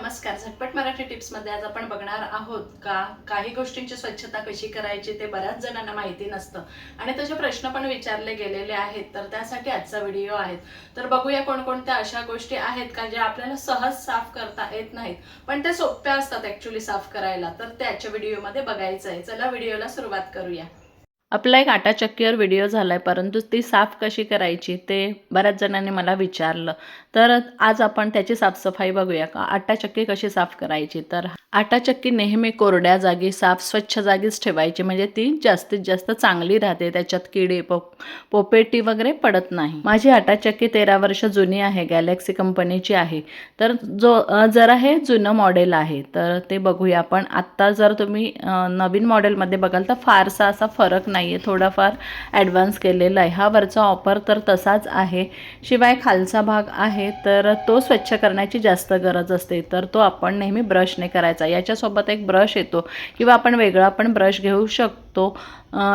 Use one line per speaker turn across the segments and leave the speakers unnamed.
नमस्कार. झटपट मराठी टिप्समध्ये आज आपण बघणार आहोत का काही गोष्टींची स्वच्छता कशी करायची ते बऱ्याच जणांना माहिती नसतं आणि तसे प्रश्न पण विचारले गेलेले आहेत. तर त्यासाठी आजचा व्हिडिओ आहे. तर बघूया कोणकोणत्या अशा गोष्टी आहेत का ज्या आपल्याला सहज साफ करता येत नाहीत पण त्या सोप्या असतात ॲक्च्युअली साफ करायला. तर त्याच्या व्हिडिओमध्ये बघायचं आहे. चला व्हिडिओला सुरुवात करूया. आपला एक आटा चक्कीवर व्हिडिओ झालाय, परंतु ती साफ कशी करायची ते बऱ्याच जणांनी मला विचारलं. तर आज आपण त्याची साफसफाई बघूया का आटा चक्की कशी साफ करायची. तर आटा चक्की नेहमी कोरड्या जागी साफ स्वच्छ जागीच ठेवायची, म्हणजे ती जास्तीत जास्त चांगली राहते. त्याच्यात किडे पोपेटी वगैरे पडत नाही. माझी आटा चक्की 13 वर्ष जुनी आहे, गॅलेक्सी कंपनीची आहे. तर जरा हे जुनं मॉडेल आहे. तर ते बघूया आपण. आत्ता जर तुम्ही नवीन मॉडेलमध्ये बघाल तर फारसा असा फरक नाही आहे, थोडाफार ॲडव्हान्स केलेला आहे. हा वरचा ऑपर तर तसाच आहे, शिवाय खालचा भाग आहे तर तो स्वच्छ करण्याची जास्त गरज असते. तर तो आपण नेहमी ब्रशने करायचा. याच्यासोबत एक ब्रश येतो किंवा आपण वेगळा पण ब्रश घेऊ शकतो.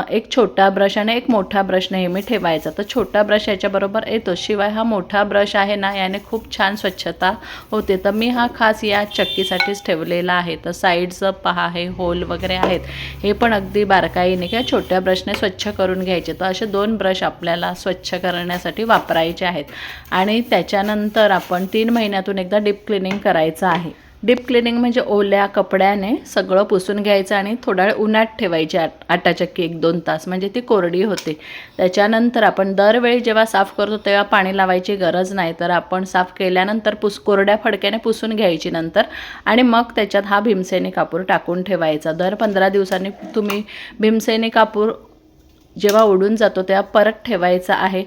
एक छोटा ब्रश आणि एक मोठा ब्रश नेहमी ठेवायचा. तर छोटा ब्रश याच्याबरोबर येतो, शिवाय हा मोठा ब्रश आहे ना, याने खूप छान स्वच्छता होते. तर मी हा खास या चक्कीसाठीच ठेवलेला आहे. तर साईडचं पहा, हे होल वगैरे आहेत, हे पण अगदी बारकाईने किंवा छोट्या ब्रशने स्वच्छ करून घ्यायचे. तर असे 2 ब्रश आपल्याला स्वच्छ करण्यासाठी वापरायचे आहेत. आणि त्याच्यानंतर आपण 3 महिन्यातून एकदा डीप क्लिनिंग करायचं आहे. डीप क्लिनिंग म्हणजे ओल्या कपड्याने सगळं पुसून घ्यायचं आणि थोडा वेळ उन्हात ठेवायची आटा चक्की 1-2 तास, म्हणजे ती कोरडी होते. त्याच्यानंतर आपण दरवेळी जेव्हा साफ करतो तेव्हा पाणी लावायची गरज नाही. तर आपण साफ केल्यानंतर कोरड्या फडक्याने पुसून घ्यायची नंतर, आणि मग त्याच्यात हा भीमसेनी कापूर टाकून ठेवायचा. दर 15 दिवसांनी तुम्ही भीमसेनी कापूर जेव्हा उडून जातो तेव्हा परत ठेवायचा आहे.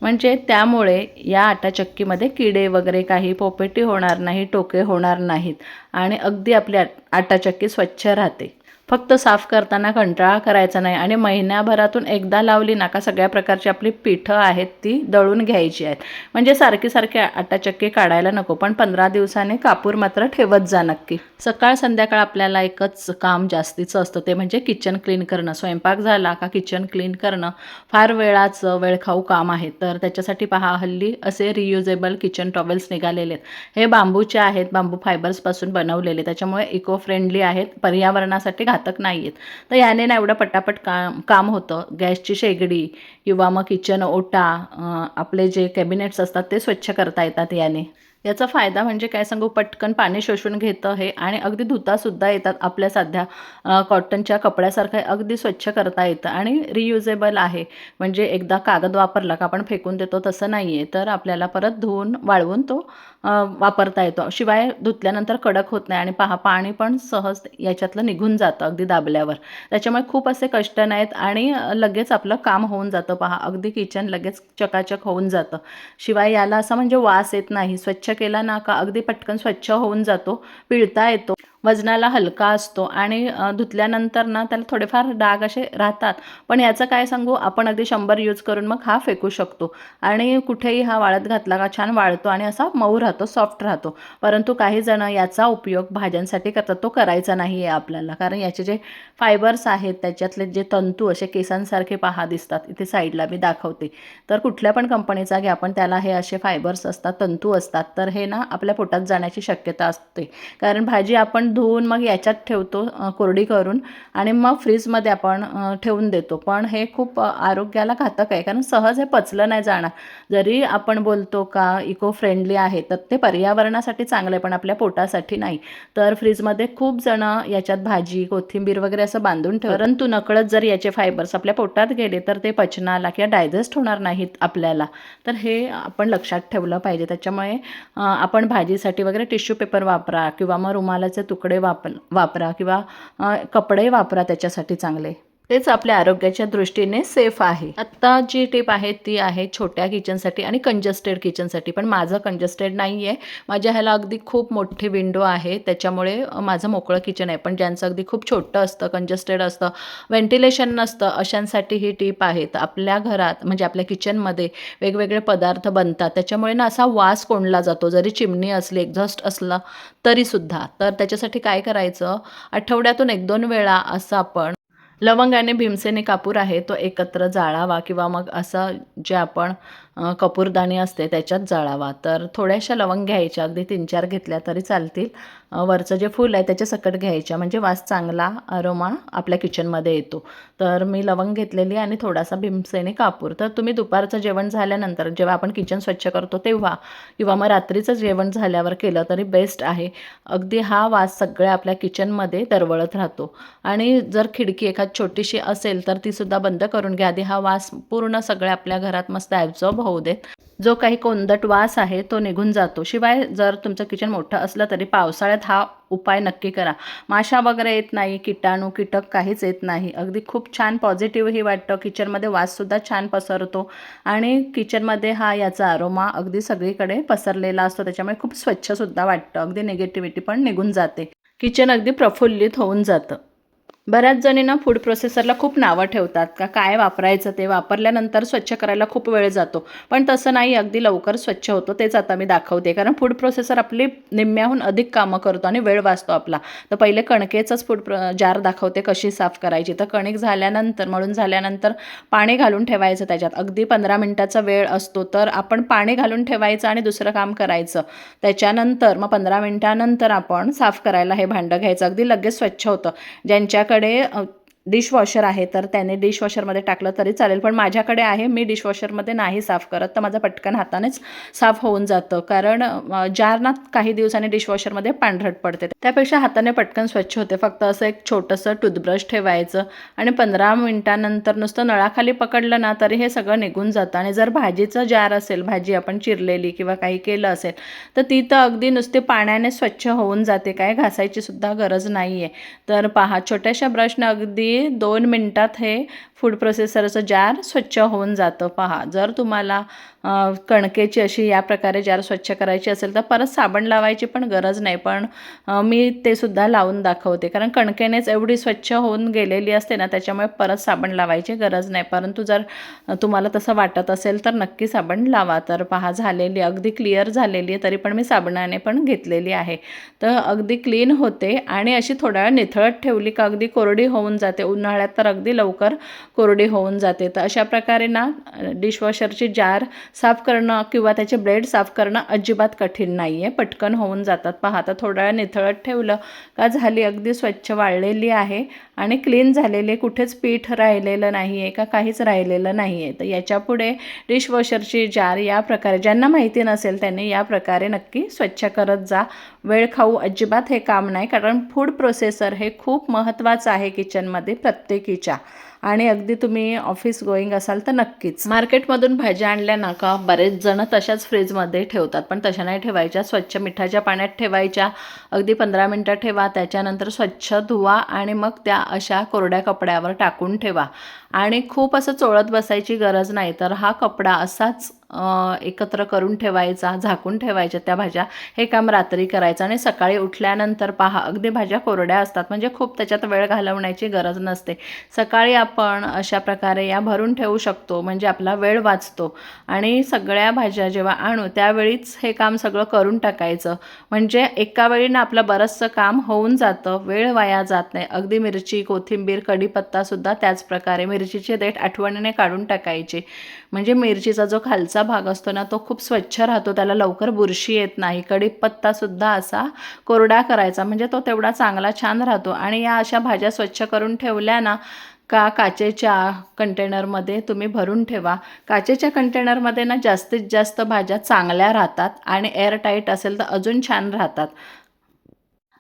म्हणजे त्यामुळे या आटा चक्कीमध्ये किडे वगैरे काही पोपेटी होणार नाही, टोके होणार नाहीत आणि अगदी आपली आटा चक्की स्वच्छ राहते. फक्त साफ करताना कंटाळा करायचा नाही आणि महिन्याभरातून एकदा लावली ना का सगळ्या प्रकारची आपली पीठं आहेत ती दळून घ्यायची आहेत. म्हणजे सारखी सारखी आटा चक्की काढायला नको, पण 15 दिवसाने कापूर मात्र ठेवत जा नक्की. सकाळ संध्याकाळ आपल्याला एकच काम जास्तीचं असतं, ते म्हणजे किचन क्लीन करणं. स्वयंपाक झाला का किचन क्लीन करणं फार वेळखाऊ काम आहे. तर त्याच्यासाठी पहा, हल्ली असे रियुजेबल किचन टॉवेल्स निघालेले आहेत. हे बांबूचे आहेत, बांबू फायबर्सपासून बनवलेले, त्याच्यामुळे इको फ्रेंडली आहेत, पर्यावरणासाठी घातक नाही आहेत. तर याने ना एवढं पटापट काम होतं. गॅसची शेगडी किंवा मग किचन ओटा, आपले जे कॅबिनेट्स असतात ते स्वच्छ करता येतात याने. याचा फायदा म्हणजे काय सांगू, पटकन पाणी शोषून घेतं हे, आणि अगदी धुतासुद्धा येतात. आपल्या साध्या कॉटनच्या कपड्यासारखं अगदी स्वच्छ करता येतं आणि रियुजेबल आहे. म्हणजे एकदा कागद वापरला का आपण फेकून देतो तसं नाही आहे. तर आपल्याला परत धुवून वाळवून तो वापरता येतो. शिवाय धुतल्यानंतर कडक होत नाही आणि पहा, पाणी पण सहज याच्यातलं निघून जातं अगदी दाबल्यावर. त्याच्यामुळे खूप असे कष्ट नाहीत आणि लगेच आपलं काम होऊन जातं. पहा, अगदी किचन लगेच चकाचक होऊन जातं. शिवाय याला असं म्हणजे वास येत नाही. स्वच्छ केला ना का अगदी पटकन स्वच्छ होऊन जातो, पिळता येतो, वजनाला हलका असतो आणि धुतल्यानंतर ना त्याला थोडेफार डाग असे राहतात. पण याचं काय सांगू, आपण अगदी 100 यूज करून मग हा फेकू शकतो आणि कुठेही हा वाळत घातला का छान वाळतो आणि असा मऊ राहतो, सॉफ्ट राहतो. परंतु काही जण याचा उपयोग भाज्यांसाठी करतात, तो करायचा नाही आहे आपल्याला. कारण याचे जे फायबर्स आहेत, त्याच्यातले जे तंतू असे केसांसारखे पहा दिसतात, इथे साईडला मी दाखवते. तर कुठल्या पण कंपनीचा घ्या, पण त्याला हे असे फायबर्स असतात, तंतू असतात. तर हे ना आपल्या पोटात जाण्याची शक्यता असते. कारण भाजी आपण धुवून मग याच्यात ठेवतो कोरडी करून आणि मग फ्रीजमध्ये आपण ठेवून देतो. पण हे खूप आरोग्याला घातक आहे, कारण सहज हे पचलं नाही जाणार. जरी आपण बोलतो का इको फ्रेंडली आहे, तर ते पर्यावरणासाठी चांगलं आहे, पण आपल्या पोटासाठी नाही. तर फ्रीजमध्ये खूप जण याच्यात भाजी, कोथिंबीर वगैरे असं बांधून ठेवतात. परंतु नकळत जर याचे फायबर्स आपल्या पोटात गेले तर ते पचनाला किंवा डायजेस्ट होणार नाहीत आपल्याला. तर हे आपण लक्षात ठेवलं पाहिजे. त्याच्यामुळे आपण भाजीसाठी वगैरे टिश्यू पेपर वापरा किंवा मग रुमालाचे तुकडे वापरा किंवा कपडे वापरा त्याच्यासाठी चांगले. तेच आपल्या आरोग्याच्या दृष्टीने सेफ आहे. आत्ता जी टिप आहे ती आहे छोट्या किचनसाठी आणि कंजस्टेड किचनसाठी. पण माझं कंजस्टेड नाही आहे. माझ्या ह्याला अगदी खूप मोठी विंडो आहे, त्याच्यामुळे माझं मोकळं किचन आहे. पण ज्यांचं अगदी खूप छोटं असतं, कंजस्टेड असतं, व्हेंटिलेशन नसतं, अशांसाठी ही टिप आहे. तर आपल्या घरात म्हणजे आपल्या किचनमध्ये वेगवेगळे पदार्थ बनतात, त्याच्यामुळे ना असा वास कोंडला जातो, जरी चिमणी असली, एक्झॉस्ट असलं तरीसुद्धा. तर त्याच्यासाठी काय करायचं, आठवड्यातून 1-2 वेळा असं आपण लवंग आणि भीमसेनी कापूर आहे तो एकत्र जाळावा किंवा मग असं जे आपण कपूरदाणी असते त्याच्यात जाळावा. तर थोड्याशा लवंग घ्यायच्या, अगदी 3-4 घेतल्या तरी चालतील. वरचं जे फूल आहे त्याच्या सकट घ्यायच्या, म्हणजे वास चांगला अरोमा आपल्या किचनमध्ये येतो. तर मी लवंग घेतलेली आणि थोडासा भीमसेनी कापूर. तर तुम्ही दुपारचं जेवण झाल्यानंतर जेव्हा आपण किचन स्वच्छ करतो तेव्हा किंवा मग रात्रीचं जेवण झाल्यावर केलं तरी बेस्ट आहे. अगदी हा वास सगळ्या आपल्या किचनमध्ये दरवळत राहतो. आणि जर खिडकी एखाद छोटीशी असेल तर तीसुद्धा बंद करून घ्या. आधी हा वास पूर्ण सगळ्या आपल्या घरात मस्त ॲब्झॉर्ब होऊ देत. जो काही कोंदट वास आहे तो निघून जातो. शिवाय जर तुमचं किचन मोठं असलं तरी पावसाळ्यात हा उपाय नक्की करा. माशा वगैरे येत नाही, कीटाणू कीटक काहीच येत नाही. अगदी खूप छान पॉझिटिव्हही वाटतं. किचनमध्ये वाससुद्धा छान पसरतो आणि किचनमध्ये हा याचा अरोमा अगदी सगळीकडे पसरलेला असतो. त्याच्यामुळे खूप स्वच्छसुद्धा वाटतं. अगदी निगेटिव्हिटी पण निघून जाते. किचन अगदी प्रफुल्लित होऊन जातं. बऱ्याच जणींना फूड प्रोसेसरला खूप नावं ठेवतात का काय वापरायचं, ते वापरल्यानंतर स्वच्छ करायला खूप वेळ जातो. पण तसं नाही, अगदी लवकर स्वच्छ होतो. तेच आता मी दाखवते. कारण फूड प्रोसेसर आपली निम्म्याहून अधिक कामं करतो आणि वेळ वाचतो आपला. तर पहिले कणकेचंच जार दाखवते कशी साफ करायची. तर कणिक झाल्यानंतर, मळून झाल्यानंतर पाणी घालून ठेवायचं त्याच्यात. अगदी 15 मिनिटाचा वेळ असतो. तर आपण पाणी घालून ठेवायचं आणि दुसरं काम करायचं. त्याच्यानंतर मग 15 मिनिटानंतर आपण साफ करायला हे भांडं घ्यायचं. अगदी लगेच स्वच्छ होतं. ज्यांच्याकडे डिशवॉशर आहे तर त्याने डिशवॉशरमध्ये टाकलं तरी चालेल. पण माझ्याकडे आहे, मी डिशवॉशरमध्ये नाही साफ करत. तर माझं पटकन हातानेच साफ होऊन जातं. कारण जार ना काही दिवसांनी डिशवॉशरमध्ये पांढरट पडते. त्यापेक्षा हाताने पटकन स्वच्छ होते. फक्त असं एक छोटंसं टूथब्रश ठेवायचं आणि 15 मिनिटानंतर नुसतं नळाखाली पकडलं ना तरी हे सगळं निघून जातं. आणि जर भाजीचं जार असेल, भाजी आपण चिरलेली किंवा काही केलं असेल तर ती तर अगदी नुसते पाण्याने स्वच्छ होऊन जाते. काय घासायची सुद्धा गरज नाही आहे. तर पहा, छोट्याशा ब्रशनं अगदी 2 मिनिटात हे फूड प्रोसेसरचं जार स्वच्छ होऊन जातं. पहा, जर तुम्हाला कणकेची अशी या प्रकारे जार स्वच्छ करायची असेल तर परत साबण लावायची पण गरज नाही. पण मी ते सुद्धा लावून दाखवते. कारण कणकेनेच एवढी स्वच्छ होऊन गेलेली असते ना, त्याच्यामुळे परत साबण लावायची गरज नाही. परंतु जर तुम्हाला तसं वाटत असेल तर नक्की साबण लावा. तर पहा, झालेली अगदी क्लिअर झालेली आहे. तरी पण मी साबणाने पण घेतलेली आहे. तर अगदी क्लीन होते आणि अशी थोड्या वेळ निथळत ठेवली का अगदी कोरडी होऊन जाते. उन्हाळ्यात तर अगदी लवकर कोरडी होऊन जाते. तर अशा प्रकारे ना डिशवॉशरची जार साफ करणं किंवा त्याचे ब्लेड साफ करणं अजिबात कठीण नाही आहे. पटकन होऊन जातात. पहा, आता थोड्या वेळ निथळत ठेवलं का झाली अगदी स्वच्छ वाळलेली आहे आणि क्लीन झालेली. कुठेच पीठ राहिलेलं नाही आहे का काहीच राहिलेलं नाही आहे. तर याच्यापुढे डिशवॉशरची जार या प्रकारे, ज्यांना माहिती नसेल त्यांनी या प्रकारे नक्की स्वच्छ करत जा. वेळ खाऊ अजिबात हे काम नाही. कारण फूड प्रोसेसर हे खूप महत्त्वाचं आहे किचनमध्ये प्रत्येकीच्या. आणि अगदी तुम्ही ऑफिस गोईंग असाल तर नक्कीच. मार्केटमधून भाज्या आणल्या ना का बरेच जण तशाच फ्रीजमध्ये ठेवतात. पण तशा नाही ठेवायच्या. स्वच्छ मिठाच्या पाण्यात ठेवायच्या. अगदी 15 मिनटं ठेवा. त्याच्यानंतर स्वच्छ धुवा आणि मग त्या अशा कोरड्या कपड्यावर टाकून ठेवा. आणि खूप असं चोळत बसायची गरज नाही. तर हा कपडा असाच एकत्र करून ठेवायचा, झाकून ठेवायच्या त्या भाज्या. हे काम रात्री करायचं आणि सकाळी उठल्यानंतर पहा अगदी भाज्या कोरड्या असतात. म्हणजे खूप त्याच्यात वेळ घालवण्याची गरज नसते. सकाळी आपण अशा प्रकारे या भरून ठेवू शकतो. म्हणजे आपला वेळ वाचतो. आणि सगळ्या भाज्या जेव्हा आणू त्यावेळीच हे काम सगळं करून टाकायचं. म्हणजे एका वेळीनं आपलं बरंचसं काम होऊन जातं. वेळ वाया जात नाही. अगदी मिरची, कोथिंबीर, कढीपत्तासुद्धा त्याच प्रकारे मिरचीचे देठ आठवणीने काढून टाकायचे. म्हणजे मिरचीचा जो खालचा भाग असतो ना तो खूप स्वच्छ राहतो. त्याला लवकर बुरशी येत नाही. कढीपत्तासुद्धा असा कोरडा करायचा. म्हणजे तो तेवढा चांगला छान राहतो. आणि या अशा भाज्या स्वच्छ करून ठेवल्या ना का काचेच्या कंटेनरमध्ये तुम्ही भरून ठेवा. काचेच्या कंटेनरमध्ये ना जास्तीत जास्त भाज्या चांगल्या राहतात आणि एअरटाईट असेल तर अजून छान राहतात.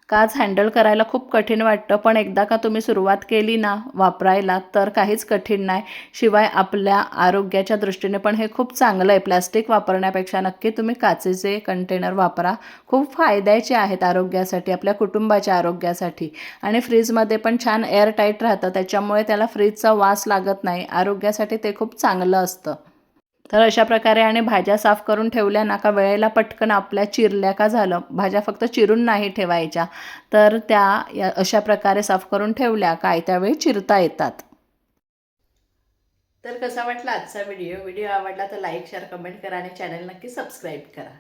काच हँडल करायला खूप कठीण वाटतं. पण एकदा का तुम्ही सुरुवात केली ना वापरायला तर काहीच कठीण नाही. शिवाय आपल्या आरोग्याच्या दृष्टीने पण हे खूप चांगलं आहे. प्लास्टिक वापरण्यापेक्षा नक्की तुम्ही काचेचे कंटेनर वापरा. खूप फायद्याचे आहेत आरोग्यासाठी, आपल्या कुटुंबाच्या आरोग्यासाठी. आणि फ्रीजमध्ये पण छान एअरटाईट राहतं. त्याच्यामुळे त्याला फ्रीजचा वास लागत नाही. आरोग्यासाठी ते खूप चांगलं असतं. तर अशा प्रकारे आणि भाज्या साफ करून ठेवल्या ना का वेळेला पटकन आपल्या चिरल्या का झालं. भाज्या फक्त चिरून नाही ठेवायच्या. तर त्या अशा प्रकारे साफ करून ठेवल्या काय त्यावेळी चिरता येतात. तर कसा वाटला आजचा व्हिडिओ आवडला तर लाईक, शेअर, कमेंट करा आणि चॅनल नक्की सबस्क्राईब करा.